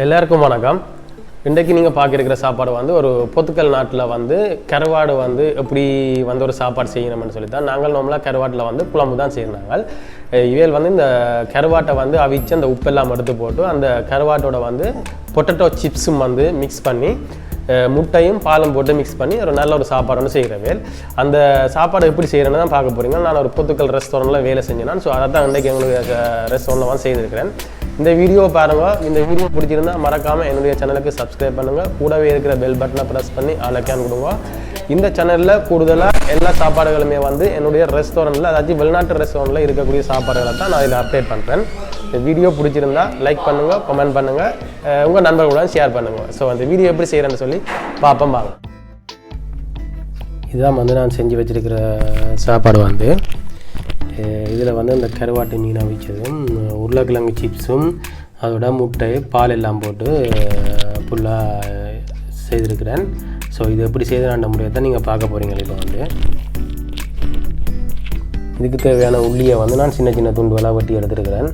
எல்லாருக்கும் வணக்கம். இன்றைக்கு நீங்கள் பார்க்கிருக்கிற சாப்பாடு வந்து ஒரு போர்த்துகல் நாட்டில் வந்து கருவாடு வந்து எப்படி வந்து ஒரு சாப்பாடு செய்யணும்னு சொல்லி தான் நாங்கள் நார்மலாக கருவாட்டில் வந்து குழம்பு தான் செய்கிறாங்க. இவையில் வந்து இந்த கருவாட்டை வந்து அவிச்சு அந்த உப்பெல்லாம் எடுத்து போட்டு அந்த கருவாட்டோட வந்து பொட்டேட்டோ சிப்ஸும் வந்து மிக்ஸ் பண்ணி முட்டையும் பாலும் போட்டு மிக்ஸ் பண்ணி ஒரு நல்ல ஒரு சாப்பாடு வந்து செய்கிறவேல். அந்த சாப்பாடு எப்படி செய்கிறேன்னு தான் பார்க்க போகிறீங்க. நான் ஒரு போர்த்துகல் ரெஸ்டாரண்ட்டில் வேலை செஞ்சேன். ஸோ அதை தான் இன்றைக்கி எங்களுக்கு ரெஸ்டாரண்ட்டில் வந்து செய்திருக்கிறேன். இந்த வீடியோ பாருங்கள். இந்த வீடியோ பிடிச்சிருந்தால் மறக்காமல் என்னுடைய சேனலுக்கு சப்ஸ்கிரைப் பண்ணுங்கள். கூடவே இருக்கிற பெல் பட்டனை ப்ரெஸ் பண்ணி ஆலக்கான் கொடுங்க. இந்த சேனலில் கூடுதலாக எல்லா சாப்பாடுகளுமே வந்து என்னுடைய ரெஸ்டாரண்ட்டில், அதாச்சும் வெளிநாட்டு ரெஸ்டாரண்ட்டில் இருக்கக்கூடிய சாப்பாடுகளை தான் நான் இதில் அப்டேட் பண்ணுறேன். இந்த வீடியோ பிடிச்சிருந்தால் லைக் பண்ணுங்கள், கமெண்ட் பண்ணுங்கள், உங்கள் நண்பர்களுடன் ஷேர் பண்ணுங்கள். ஸோ அந்த வீடியோ எப்படி செய்கிறேன்னு சொல்லி பார்ப்போம் வாங்க. இதுதான் வந்து நான் செஞ்சு வச்சுருக்கிற சாப்பாடு வந்து இதில் வந்து இந்த கருவாட்டு மீனை வச்சதும் உருளைக்கிழங்கு சிப்ஸும் அதோட முட்டை பால் எல்லாம் போட்டு ஃபுல்லாக செய்திருக்கிறேன். ஸோ இது எப்படி செய்தாண்ட முறையை தான் நீங்கள் பார்க்க போகிறீங்க. இப்போ வந்து இதுக்கு தேவையான உள்ளியை வந்து நான் சின்ன சின்ன துண்டுகளாக வெட்டி எடுத்துருக்கிறேன்.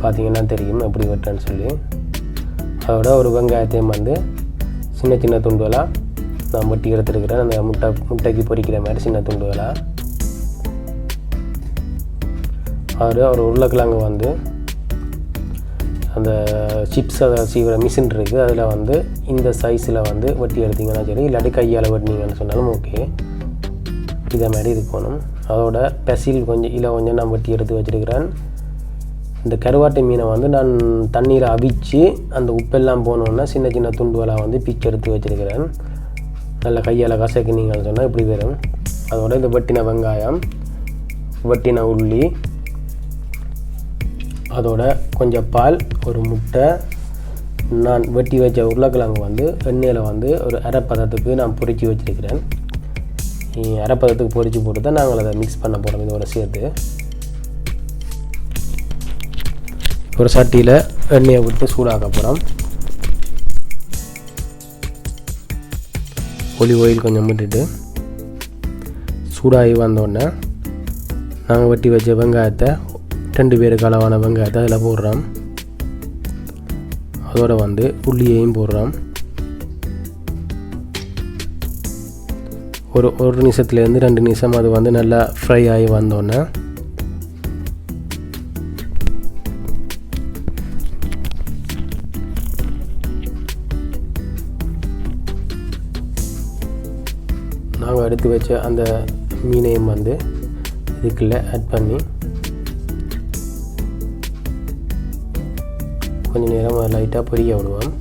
பார்த்தீங்கன்னா தெரியும் எப்படி வெட்டுறேன்னு சொல்லி. அதோட ஒரு வெங்காயத்தையும் வந்து சின்ன சின்ன துண்டுகளாக நான் வெட்டி எடுத்துருக்கிறேன். அந்த முட்டைக்கு பொரிக்கிற மாதிரி சின்ன துண்டுகளாக. அதோட ஒரு உருளைக்கிழங்கு வந்து அந்த சிப்ஸ் அதை சீவிர மிஷின் இருக்குது, அதில் வந்து இந்த சைஸில் வந்து வெட்டி எடுத்திங்கன்னா சரி, இல்லாட்டி கையால் வெட்டினீங்கன்னு சொன்னாலும் ஓகே. இதை மாதிரி இருக்கணும். அதோட பெர்சில் கொஞ்சம் நான் வெட்டி எடுத்து வச்சுருக்கிறேன். இந்த கருவாட்டு மீனை வந்து நான் தண்ணீரை அவிச்சு அந்த உப்பெல்லாம் போனோன்னா சின்ன சின்ன துண்டுகளாக வந்து பிச்சு எடுத்து வச்சுருக்கிறேன். நல்லா கையால் கசக்கினீங்கன்னு சொன்னால் இப்படி வரும். அதோட இந்த வெட்டின வெங்காயம், வெட்டின உள்ளி, அதோட கொஞ்சம் பால், ஒரு முட்டை, நான் வெட்டி வச்ச உருளைக்கிழங்கு வந்து எண்ணெயில் வந்து ஒரு அரைப்பதத்துக்கு நான் பொரித்து வச்சுருக்கிறேன். அரைப்பதத்துக்கு பொரித்து போட்டு தான் நாங்கள் அதை மிக்ஸ் பண்ண போகிறோம் இதோட சேர்த்து. ஒரு சட்டியில் எண்ணெயை விட்டு சூடாக்க போகிறோம். ஆயில் கொஞ்சம் விட்டுட்டு சூடாகி வந்தோடனே நாங்கள் வெட்டி வச்ச வெங்காயத்தை 2 பேருக்கு அளவான வெங்காயத்தை அதில் போடுறோம். அதோடு வந்து உள்ளியையும் போடுறோம். ஒரு நிமிஷத்துலேருந்து 2 நிமிஷம் அது வந்து நல்லா ஃப்ரை ஆகி வந்தோடனே நாங்கள் எடுத்து வச்ச அந்த மீனையும் வந்து இதுக்குள்ளே ஆட் பண்ணி கொஞ்சம் நேரம் லைட்டாக பொரிய விடுவோம்.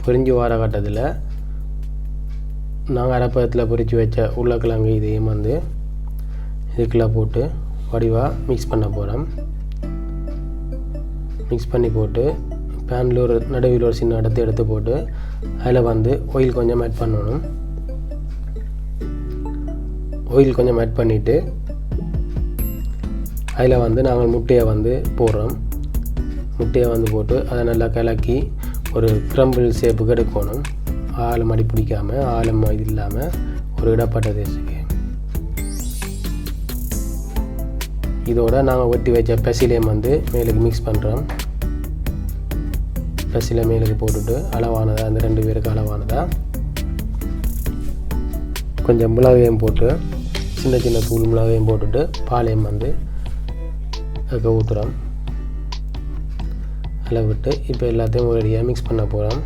பொரிஞ்சு வார கட்டத்தில் நாங்கள் அரைப்பதத்தில் பொரித்து வச்ச உருளைக்கிழங்கு இதையும் வந்து இதுக்குள்ளே போட்டு வடிவாக மிக்ஸ் பண்ண போகிறோம். மிக்ஸ் பண்ணி போட்டு பேனில் ஒரு நடுவில் ஒரு சின்ன இடத்த எடுத்து போட்டு அதில் வந்து ஆயில் கொஞ்சம் ஆட் பண்ணணும். ஆயில் கொஞ்சம் ஆட் பண்ணிவிட்டு அதில் வந்து நாங்கள் முட்டையை வந்து போடுறோம். முட்டையை வந்து போட்டு அதை நல்லா கலக்கி ஒரு கிரம்பிள் ஷேப்புக்கு எடுக்கணும். ஆழம் அடி பிடிக்காமல், ஆழம் இது இல்லாமல் ஒரு இடப்பட்ட தேசுக்கு. இதோட நாங்கள் வெட்டி வச்ச பெர்சிலையும் வந்து மேலுக்கு மிக்ஸ் பண்ணுறோம். பெர்சிலை மேலுக்கு போட்டுட்டு அளவானதாக, அந்த 2 பேருக்கு அளவானதாக கொஞ்சம் மிளகையும் போட்டு, சின்ன சின்ன தூள் மிளகையும் போட்டுட்டு பாலையும் வந்து அதுக்கு ஊற்றுறோம். அதில் விட்டு இப்போ எல்லாத்தையும் ஒரேடியாக மிக்ஸ் பண்ண போகிறோம்.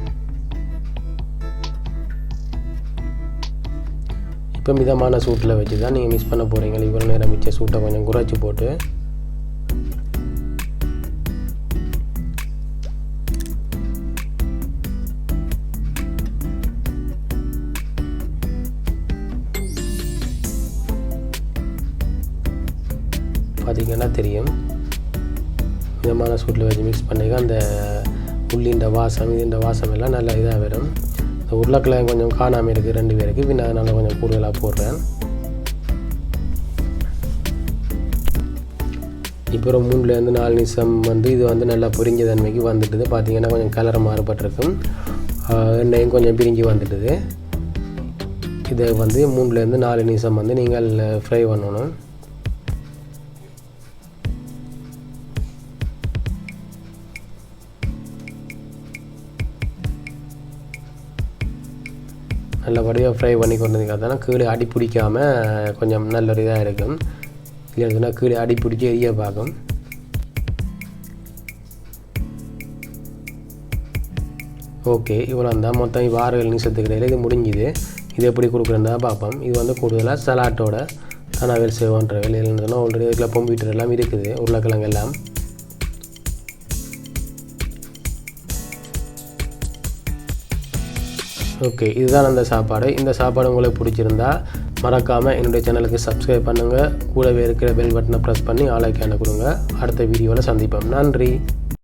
இப்போ மிதமான சூட்டில் வச்சு தான் நீங்கள் மிக்ஸ் பண்ண போகிறீங்க. இவ்வளோ நேரம் மிச்ச சூட்டை கொஞ்சம் குறைச்சி போட்டு பார்த்திங்கன்னா தெரியும். மிதமான சூட்டில் வச்சு மிக்ஸ் பண்ணிக்க அந்த உள்ளின்ற வாசம் இதுன்ற வாசம் எல்லாம் நல்லா இதாக வரும். உருளைக்கிழங்கு கொஞ்சம் காணாமல் இருக்குது 2 பேருக்கு, பின்ன அதனால் கொஞ்சம் கூடுதலாக போடுறேன். இப்போ ஒரு 3-4 நிமிஷம் வந்து இது வந்து நல்லா பொரிஞ்ச தன்மைக்கு வந்துட்டுது. பார்த்திங்கன்னா கொஞ்சம் கலர் மாறுபட்டிருக்கும், எண்ணெயும் கொஞ்சம் பிரிஞ்சு வந்துட்டுது. இதை வந்து 3-4 நிமிஷம் வந்து நீங்கள் ஃப்ரை பண்ணணும். நல்லபடியாக ஃப்ரை பண்ணி கொண்டதுக்காக கீழே அடி பிடிக்காமல் கொஞ்சம் நல்ல ஒரு இதாக இருக்கும். இல்லைன்னா கீழே அடி பிடிச்சி எரிய பார்க்கும். ஓகே, இவ்வளோ தான் மொத்தம் 6-7 நிமிஷத்துக்கு இடையில் இது முடிஞ்சுது. இது எப்படி கொடுக்குறதா பார்ப்போம். இது வந்து கூடுதலாக சலாட்டோட தான் வேலை செய்வோன்ற வேலையில் இருந்ததுன்னா ஆல்ரெடி இதில் பொம்பிட்டர் எல்லாம் இருக்குது, உருளைக்கிழங்கு எல்லாம். ஓகே, இதுதான் அந்த சாப்பாடு. இந்த சாப்பாடு உங்களுக்கு பிடிச்சிருந்தா மறக்காமல் என்னுடைய சேனலுக்கு சப்ஸ்கிரைப் பண்ணுங்கள். கூடவே இருக்கிற பெல் பட்டனை ப்ரெஸ் பண்ணி ஆல் ஐக்கானை கொடுங்க. அடுத்த வீடியோவில் சந்திப்போம். நன்றி.